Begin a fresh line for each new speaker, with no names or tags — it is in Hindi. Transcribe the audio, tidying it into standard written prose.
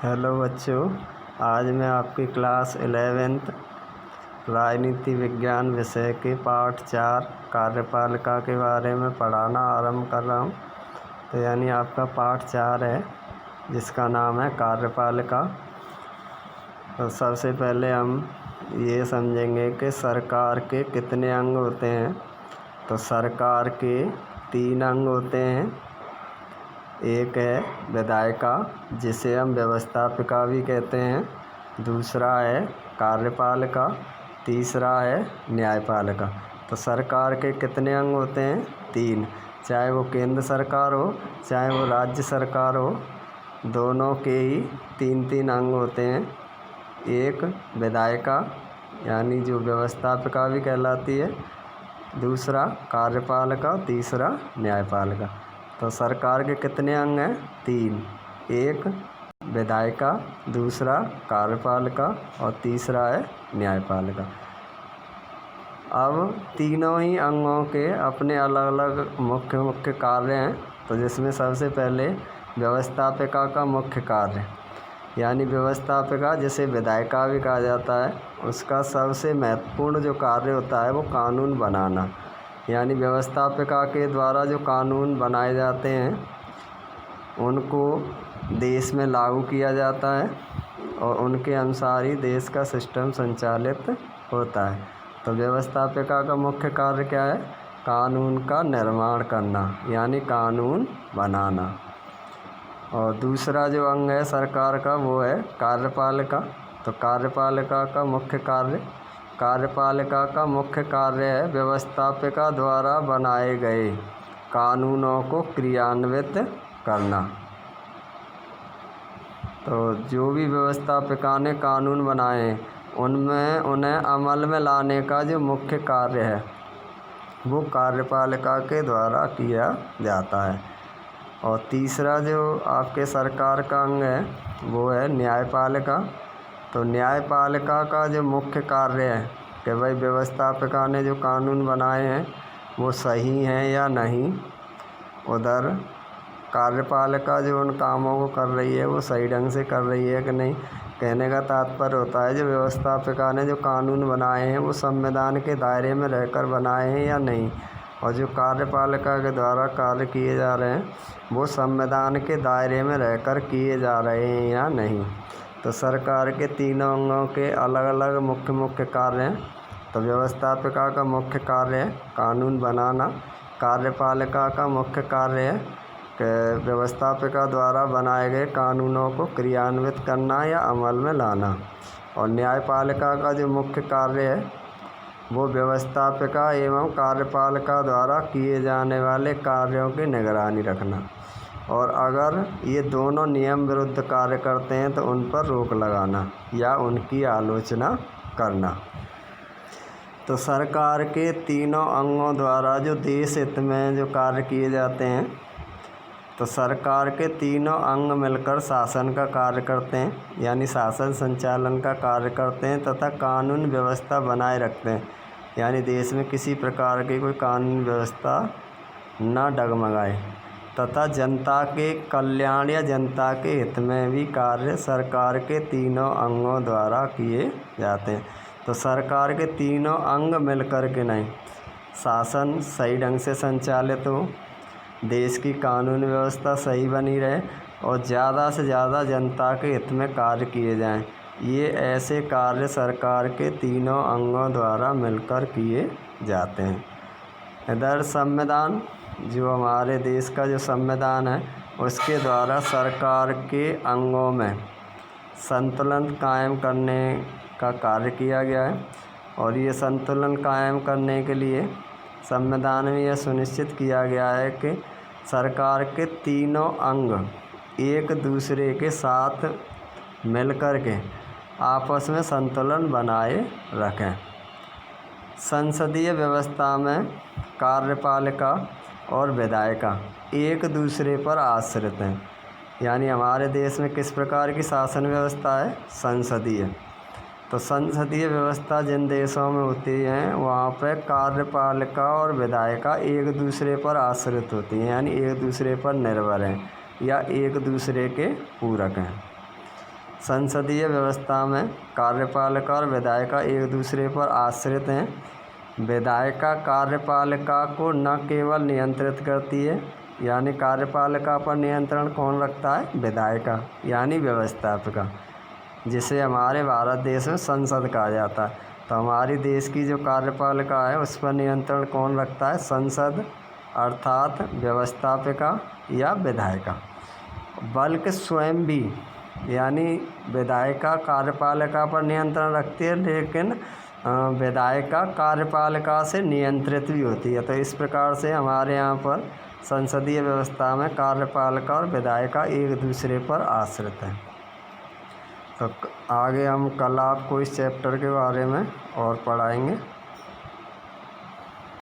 हेलो बच्चों, आज मैं आपकी क्लास 11th राजनीति विज्ञान विषय के पाठ 4 कार्यपालिका के बारे में पढ़ाना आरंभ कर रहा हूँ। तो यानी आपका पाठ 4 है जिसका नाम है कार्यपालिका। तो सबसे पहले हम ये समझेंगे कि सरकार के कितने अंग होते हैं। तो सरकार के 3 अंग होते हैं। एक है विधायिका, जिसे हम व्यवस्थापिका भी कहते हैं। दूसरा है कार्यपालिका। तीसरा है न्यायपालिका। तो सरकार के कितने अंग होते हैं? 3। चाहे वो केंद्र सरकार हो चाहे वो राज्य सरकार हो, दोनों के ही 3-3 अंग होते हैं। एक विधायिका यानी जो व्यवस्थापिका भी कहलाती है, दूसरा कार्यपालिका, तीसरा न्यायपालिका। तो सरकार के कितने अंग हैं? 3। एक विधायिका, दूसरा कार्यपालिका और तीसरा है न्यायपालिका। अब तीनों ही अंगों के अपने अलग अलग मुख्य कार्य हैं। तो जिसमें सबसे पहले व्यवस्थापिका का मुख्य कार्य यानी व्यवस्थापिका, जिसे विधायिका भी कहा जाता है, उसका सबसे महत्वपूर्ण जो कार्य होता है वो कानून बनाना। यानी व्यवस्थापिका के द्वारा जो कानून बनाए जाते हैं उनको देश में लागू किया जाता है और उनके अनुसार ही देश का सिस्टम संचालित होता है। तो व्यवस्थापिका का मुख्य कार्य क्या है? कानून का निर्माण करना यानी कानून बनाना। और दूसरा जो अंग है सरकार का वो है कार्यपालिका। तो कार्यपालिका का मुख्य कार्य है व्यवस्थापिका द्वारा बनाए गए कानूनों को क्रियान्वित करना। तो जो भी व्यवस्थापिका ने कानून बनाए उनमें उन्हें अमल में लाने का जो मुख्य कार्य है वो कार्यपालिका के द्वारा किया जाता है। और तीसरा जो आपके सरकार का अंग है वो है न्यायपालिका। तो न्यायपालिका का जो मुख्य कार्य है कि भाई व्यवस्थापिका ने जो कानून बनाए हैं वो सही हैं या नहीं, उधर कार्यपालिका जो उन कामों को कर रही है वो सही ढंग से कर रही है कि नहीं। कहने का तात्पर्य होता है जो व्यवस्थापिका ने जो कानून बनाए हैं वो संविधान के दायरे में रहकर बनाए हैं या नहीं, और जो कार्यपालिका के द्वारा कार्य किए जा रहे हैं वो संविधान के दायरे में रहकर किए जा रहे हैं या नहीं। तो सरकार के तीनों अंगों के अलग अलग मुख्य कार्य हैं। तो व्यवस्थापिका का मुख्य कार्य है कानून बनाना, कार्यपालिका का मुख्य कार्य है कि व्यवस्थापिका द्वारा बनाए गए कानूनों को क्रियान्वित करना या अमल में लाना, और न्यायपालिका का जो मुख्य कार्य है वो व्यवस्थापिका एवं कार्यपालिका द्वारा किए जाने वाले कार्यों की निगरानी रखना, और अगर ये दोनों नियम विरुद्ध कार्य करते हैं तो उन पर रोक लगाना या उनकी आलोचना करना। तो सरकार के तीनों अंगों द्वारा जो देश हित में जो कार्य किए जाते हैं, तो सरकार के तीनों अंग मिलकर शासन का कार्य करते हैं यानी शासन संचालन का कार्य करते हैं तथा कानून व्यवस्था बनाए रखते हैं यानी देश में किसी प्रकार की कोई कानून व्यवस्था न डगमगाए, तथा जनता के कल्याण या जनता के हित में भी कार्य सरकार के तीनों अंगों द्वारा किए जाते हैं। तो सरकार के तीनों अंग मिलकर के नहीं, शासन सही ढंग से संचालित हो, देश की कानून व्यवस्था सही बनी रहे और ज़्यादा से ज़्यादा जनता के हित में कार्य किए जाएं, ये ऐसे कार्य सरकार के तीनों अंगों द्वारा मिलकर किए जाते हैं। इधर संविधान, जो हमारे देश का जो संविधान है उसके द्वारा सरकार के अंगों में संतुलन कायम करने का कार्य किया गया है, और ये संतुलन कायम करने के लिए संविधान में यह सुनिश्चित किया गया है कि सरकार के तीनों अंग एक दूसरे के साथ मिलकर के आपस में संतुलन बनाए रखें। संसदीय व्यवस्था में कार्यपालिका और विधायिका एक दूसरे पर आश्रित हैं। यानी हमारे देश में किस प्रकार की शासन व्यवस्था है? संसदीय। तो संसदीय व्यवस्था जिन देशों में होती हैं वहाँ पर कार्यपालिका और विधायिका एक दूसरे पर आश्रित होती हैं यानी एक दूसरे पर निर्भर हैं या एक दूसरे के पूरक हैं। संसदीय व्यवस्था में कार्यपालिका और विधायिका एक दूसरे पर आश्रित हैं। विधायिका कार्यपालिका को न केवल नियंत्रित करती है, यानी कार्यपालिका पर नियंत्रण कौन रखता है? विधायिका यानी व्यवस्थापिका, जिसे हमारे भारत देश में संसद कहा जाता है। तो हमारी देश की जो कार्यपालिका है उस पर नियंत्रण कौन रखता है? संसद अर्थात व्यवस्थापिका या विधायिका। बल्कि स्वयं भी, यानी विधायिका कार्यपालिका पर नियंत्रण रखती है, लेकिन विधायिका कार्यपालिका से नियंत्रित भी होती है। तो इस प्रकार से हमारे यहाँ पर संसदीय व्यवस्था में कार्यपालिका और विधायिका एक दूसरे पर आश्रित हैं। तो आगे हम कल आपको इस चैप्टर के बारे में और पढ़ाएंगे।